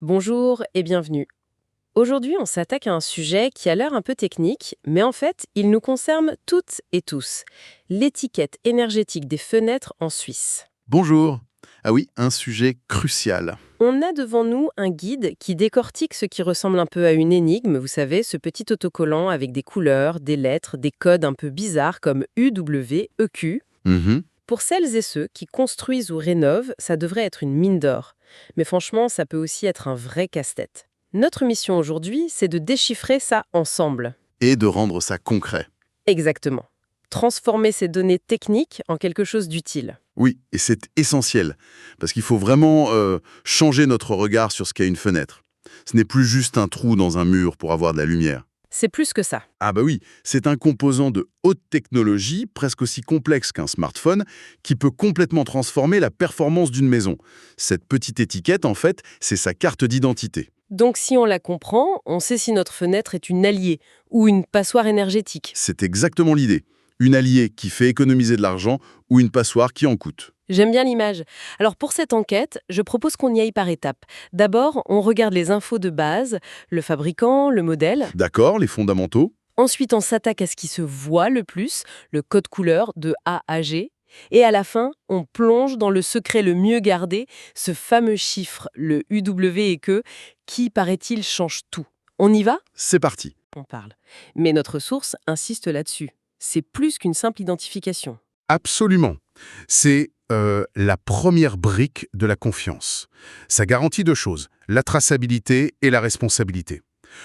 Bonjour et bienvenue. Aujourd'hui, on s'attaque à un sujet qui a l'air un peu technique, mais en fait, il nous concerne toutes et tous. L'étiquette énergétique des fenêtres en Suisse. Bonjour. Ah oui, un sujet crucial. On a devant nous un guide qui décortique ce qui ressemble un peu à une énigme, vous savez, ce petit autocollant avec des couleurs, des lettres, des codes un peu bizarres comme UW, EQ. Mhm. Pour celles et ceux qui construisent ou rénovent, ça devrait être une mine d'or. Mais franchement, ça peut aussi être un vrai casse-tête. Notre mission aujourd'hui, c'est de déchiffrer ça ensemble. Et de rendre ça concret. Exactement. Transformer ces données techniques en quelque chose d'utile. Oui, et c'est essentiel, parce qu'il faut vraiment changer notre regard sur ce qu'est une fenêtre. Ce n'est plus juste un trou dans un mur pour avoir de la lumière. C'est plus que ça. Ah bah oui, c'est un composant de haute technologie, presque aussi complexe qu'un smartphone, qui peut complètement transformer la performance d'une maison. Cette petite étiquette, en fait, c'est sa carte d'identité. Donc si on la comprend, on sait si notre fenêtre est une alliée ou une passoire énergétique. C'est exactement l'idée. Une alliée qui fait économiser de l'argent ou une passoire qui en coûte. J'aime bien l'image. Alors pour cette enquête, je propose qu'on y aille par étapes. D'abord, on regarde les infos de base, le fabricant, le modèle. D'accord, les fondamentaux. Ensuite, on s'attaque à ce qui se voit le plus, le code couleur de A à G. Et à la fin, on plonge dans le secret le mieux gardé, ce fameux chiffre, le UW et que, qui, paraît-il, change tout. On y va? C'est parti. On parle. Mais notre source insiste là-dessus. C'est plus qu'une simple identification. Absolument. C'est la première brique de la confiance. Ça garantit deux choses, la traçabilité et la responsabilité.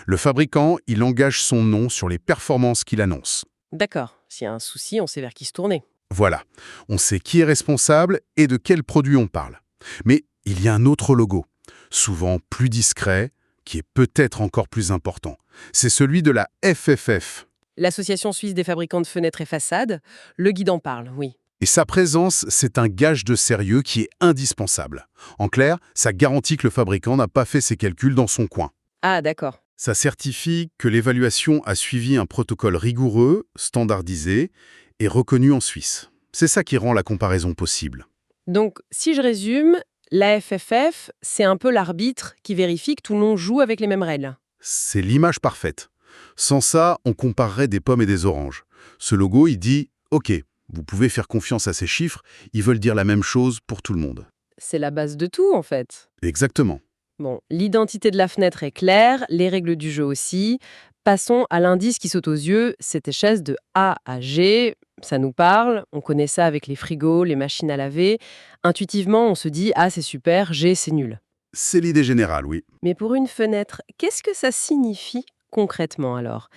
Le fabricant, il engage son nom sur les performances qu'il annonce. D'accord. S'il y a un souci, on sait vers qui se tourner. Voilà, on sait qui est responsable et de quel produit on parle. Mais il y a un autre logo, souvent plus discret, qui est peut-être encore plus important. C'est celui de la FFF. L'Association suisse des fabricants de fenêtres et façades, le guide en parle, oui. Et sa présence, c'est un gage de sérieux qui est indispensable. En clair, ça garantit que le fabricant n'a pas fait ses calculs dans son coin. Ah, d'accord. Ça certifie que l'évaluation a suivi un protocole rigoureux, standardisé et reconnu en Suisse. C'est ça qui rend la comparaison possible. Donc, si je résume, la FFF, c'est un peu l'arbitre qui vérifie que tout le monde joue avec les mêmes règles. C'est l'image parfaite. Sans ça, on comparerait des pommes et des oranges. Ce logo, il dit « Ok, vous pouvez faire confiance à ces chiffres, ils veulent dire la même chose pour tout le monde. C'est la base de tout, en fait. » Exactement. Bon, l'identité de la fenêtre est claire, les règles du jeu aussi. Passons à l'indice qui saute aux yeux, cette échelle de A à G. Ça nous parle, on connaît ça avec les frigos, les machines à laver. Intuitivement, on se dit A c'est super, G c'est nul. C'est l'idée générale, oui. Mais pour une fenêtre, qu'est-ce que ça signifie concrètement alors?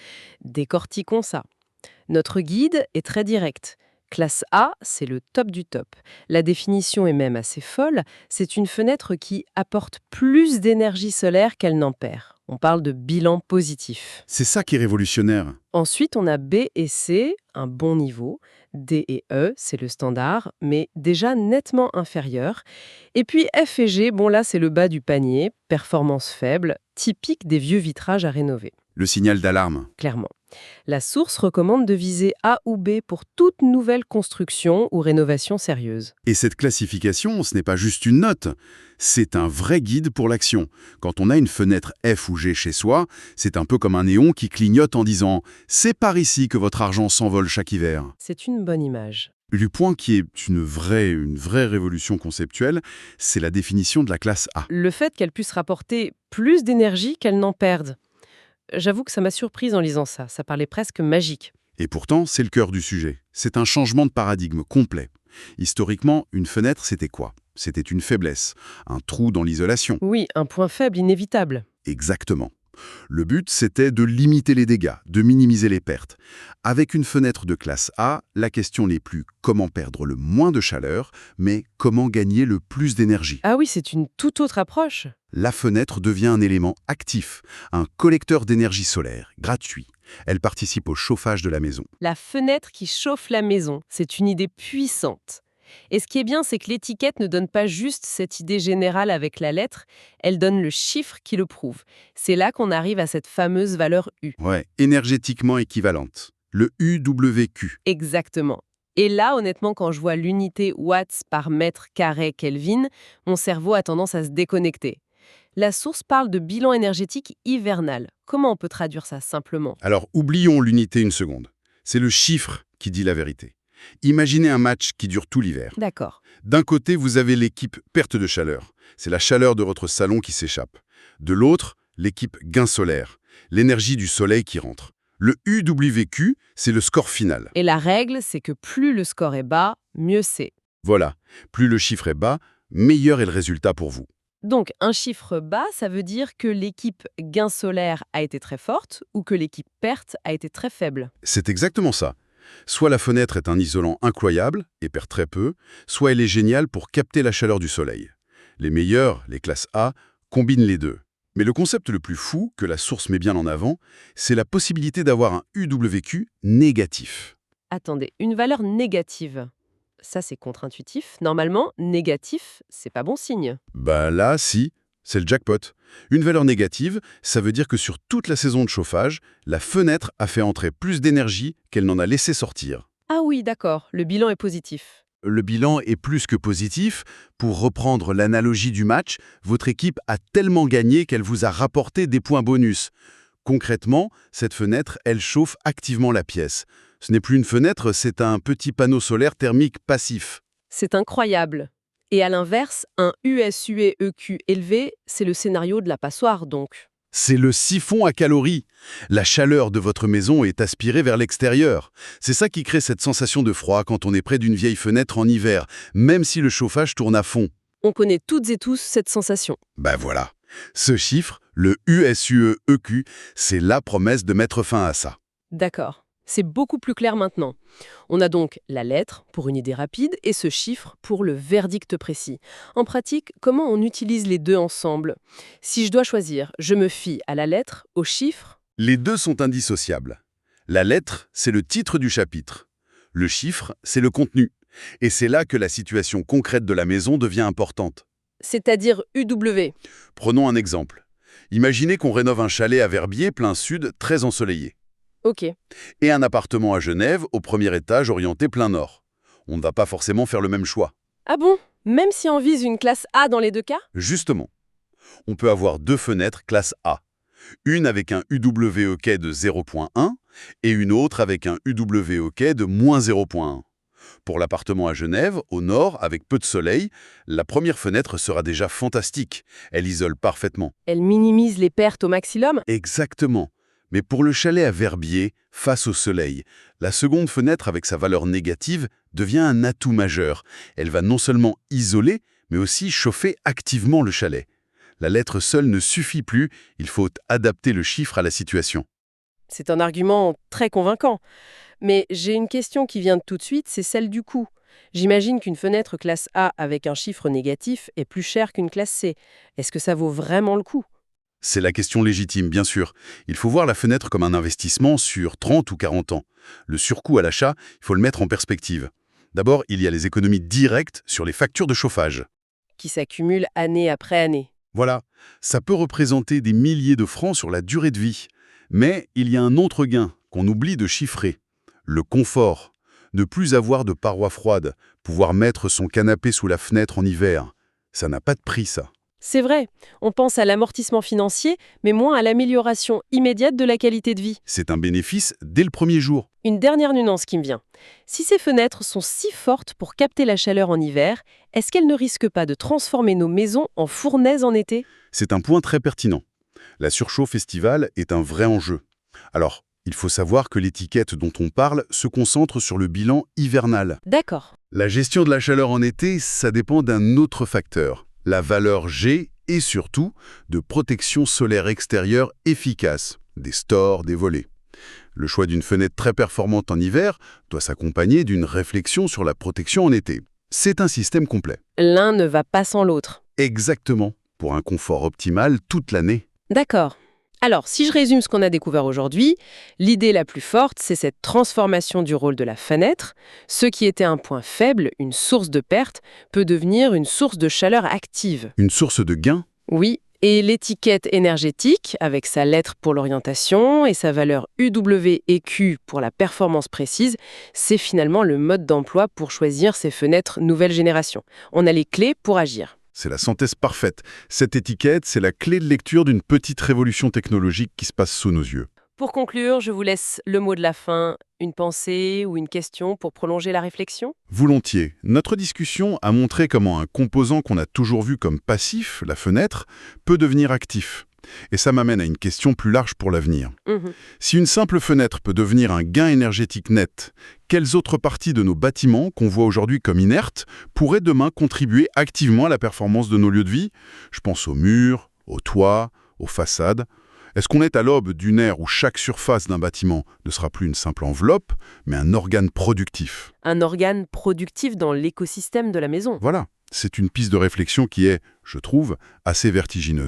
Décortiquons ça. Notre guide est très direct. Classe A, c'est le top du top. La définition est même assez folle. C'est une fenêtre qui apporte plus d'énergie solaire qu'elle n'en perd. On parle de bilan positif. C'est ça qui est révolutionnaire. Ensuite, on a B et C, un bon niveau. D et E, c'est le standard, mais déjà nettement inférieur. Et puis F et G, bon là, c'est le bas du panier, performance faible, typique des vieux vitrages à rénover. Le signal d'alarme. Clairement. La source recommande de viser A ou B pour toute nouvelle construction ou rénovation sérieuse. Et cette classification, ce n'est pas juste une note, c'est un vrai guide pour l'action. Quand on a une fenêtre F ou G chez soi, c'est un peu comme un néon qui clignote en disant « C'est par ici que votre argent s'envole chaque hiver ». C'est une bonne image. Le point qui est une vraie révolution conceptuelle, c'est la définition de la classe A. Le fait qu'elle puisse rapporter plus d'énergie qu'elle n'en perde. J'avoue que ça m'a surprise en lisant ça. Ça parlait presque magique. Et pourtant, c'est le cœur du sujet. C'est un changement de paradigme complet. Historiquement, une fenêtre, c'était quoi? C'était une faiblesse, un trou dans l'isolation. Oui, un point faible inévitable. Exactement. Le but, c'était de limiter les dégâts, de minimiser les pertes. Avec une fenêtre de classe A, la question n'est plus comment perdre le moins de chaleur, mais comment gagner le plus d'énergie. Ah oui, c'est une toute autre approche. La fenêtre devient un élément actif, un collecteur d'énergie solaire, gratuit. Elle participe au chauffage de la maison. La fenêtre qui chauffe la maison, c'est une idée puissante. Et ce qui est bien, c'est que l'étiquette ne donne pas juste cette idée générale avec la lettre, elle donne le chiffre qui le prouve. C'est là qu'on arrive à cette fameuse valeur U. Ouais, énergétiquement équivalente. Le UWQ. Exactement. Et là, honnêtement, quand je vois l'unité watts par mètre carré Kelvin, mon cerveau a tendance à se déconnecter. La source parle de bilan énergétique hivernal. Comment on peut traduire ça simplement? Alors, oublions l'unité une seconde. C'est le chiffre qui dit la vérité. Imaginez un match qui dure tout l'hiver. D'accord. D'un côté, vous avez l'équipe perte de chaleur. C'est la chaleur de votre salon qui s'échappe. De l'autre, l'équipe gain solaire. L'énergie du soleil qui rentre. Le UWQ, c'est le score final. Et la règle, c'est que plus le score est bas, mieux c'est. Voilà. Plus le chiffre est bas, meilleur est le résultat pour vous. Donc, un chiffre bas, ça veut dire que l'équipe gain solaire a été très forte ou que l'équipe perte a été très faible. C'est exactement ça. Soit la fenêtre est un isolant incroyable et perd très peu, soit elle est géniale pour capter la chaleur du soleil. Les meilleurs, les classes A, combinent les deux. Mais le concept le plus fou, que la source met bien en avant, c'est la possibilité d'avoir un UWQ négatif. Attendez, une valeur négative. Ça, c'est contre-intuitif. Normalement, négatif, c'est pas bon signe. Bah là, si, c'est le jackpot. Une valeur négative, ça veut dire que sur toute la saison de chauffage, la fenêtre a fait entrer plus d'énergie qu'elle n'en a laissé sortir. Ah oui, d'accord, le bilan est positif. Le bilan est plus que positif. Pour reprendre l'analogie du match, votre équipe a tellement gagné qu'elle vous a rapporté des points bonus. Concrètement, cette fenêtre, elle chauffe activement la pièce. Ce n'est plus une fenêtre, c'est un petit panneau solaire thermique passif. C'est incroyable. Et à l'inverse, un USUE-EQ élevé, c'est le scénario de la passoire, donc. C'est le siphon à calories. La chaleur de votre maison est aspirée vers l'extérieur. C'est ça qui crée cette sensation de froid quand on est près d'une vieille fenêtre en hiver, même si le chauffage tourne à fond. On connaît toutes et tous cette sensation. Ben voilà. Ce chiffre, le USUE-EQ, c'est la promesse de mettre fin à ça. D'accord. C'est beaucoup plus clair maintenant. On a donc la lettre pour une idée rapide et ce chiffre pour le verdict précis. En pratique, comment on utilise les deux ensemble? Si je dois choisir, je me fie à la lettre, au chiffre? Les deux sont indissociables. La lettre, c'est le titre du chapitre. Le chiffre, c'est le contenu. Et c'est là que la situation concrète de la maison devient importante. C'est-à-dire UW. Prenons un exemple. Imaginez qu'on rénove un chalet à Verbier, plein sud, très ensoleillé. Ok. Et un appartement à Genève, au premier étage, orienté plein nord. On ne va pas forcément faire le même choix. Ah bon? Même si on vise une classe A dans les deux cas? Justement, on peut avoir deux fenêtres classe A. Une avec un UWEK de 0.1 et une autre avec un UWEK de moins 0.1. Pour l'appartement à Genève, au nord, avec peu de soleil, la première fenêtre sera déjà fantastique. Elle isole parfaitement. Elle minimise les pertes au maximum? Exactement. Mais pour le chalet à Verbier, face au soleil, la seconde fenêtre avec sa valeur négative devient un atout majeur. Elle va non seulement isoler, mais aussi chauffer activement le chalet. La lettre seule ne suffit plus, il faut adapter le chiffre à la situation. C'est un argument très convaincant. Mais j'ai une question qui vient tout de suite, c'est celle du coût. J'imagine qu'une fenêtre classe A avec un chiffre négatif est plus chère qu'une classe C. Est-ce que ça vaut vraiment le coup? C'est la question légitime, bien sûr. Il faut voir la fenêtre comme un investissement sur 30 ou 40 ans. Le surcoût à l'achat, il faut le mettre en perspective. D'abord, il y a les économies directes sur les factures de chauffage. Qui s'accumulent année après année. Voilà, ça peut représenter des milliers de francs sur la durée de vie. Mais il y a un autre gain qu'on oublie de chiffrer. Le confort. Ne plus avoir de parois froides, pouvoir mettre son canapé sous la fenêtre en hiver. Ça n'a pas de prix, ça. C'est vrai, on pense à l'amortissement financier, mais moins à l'amélioration immédiate de la qualité de vie. C'est un bénéfice dès le premier jour. Une dernière nuance qui me vient. Si ces fenêtres sont si fortes pour capter la chaleur en hiver, est-ce qu'elles ne risquent pas de transformer nos maisons en fournaises en été? C'est un point très pertinent. La surchauffe estivale est un vrai enjeu. Alors, il faut savoir que l'étiquette dont on parle se concentre sur le bilan hivernal. D'accord. La gestion de la chaleur en été, ça dépend d'un autre facteur. La valeur G et surtout de protection solaire extérieure efficace, des stores, des volets. Le choix d'une fenêtre très performante en hiver doit s'accompagner d'une réflexion sur la protection en été. C'est un système complet. L'un ne va pas sans l'autre. Exactement, pour un confort optimal toute l'année. D'accord. Alors, si je résume ce qu'on a découvert aujourd'hui, l'idée la plus forte, c'est cette transformation du rôle de la fenêtre. Ce qui était un point faible, une source de perte, peut devenir une source de chaleur active. Une source de gain? Oui, et l'étiquette énergétique, avec sa lettre pour l'orientation et sa valeur UW et Q pour la performance précise, c'est finalement le mode d'emploi pour choisir ces fenêtres nouvelle génération. On a les clés pour agir. C'est la synthèse parfaite. Cette étiquette, c'est la clé de lecture d'une petite révolution technologique qui se passe sous nos yeux. Pour conclure, je vous laisse le mot de la fin, une pensée ou une question pour prolonger la réflexion. Volontiers. Notre discussion a montré comment un composant qu'on a toujours vu comme passif, la fenêtre, peut devenir actif. Et ça m'amène à une question plus large pour l'avenir. Mhm. Si une simple fenêtre peut devenir un gain énergétique net, quelles autres parties de nos bâtiments, qu'on voit aujourd'hui comme inertes, pourraient demain contribuer activement à la performance de nos lieux de vie? Je pense aux murs, aux toits, aux façades. Est-ce qu'on est à l'aube d'une ère où chaque surface d'un bâtiment ne sera plus une simple enveloppe, mais un organe productif? Un organe productif dans l'écosystème de la maison. Voilà, c'est une piste de réflexion qui est, je trouve, assez vertigineuse.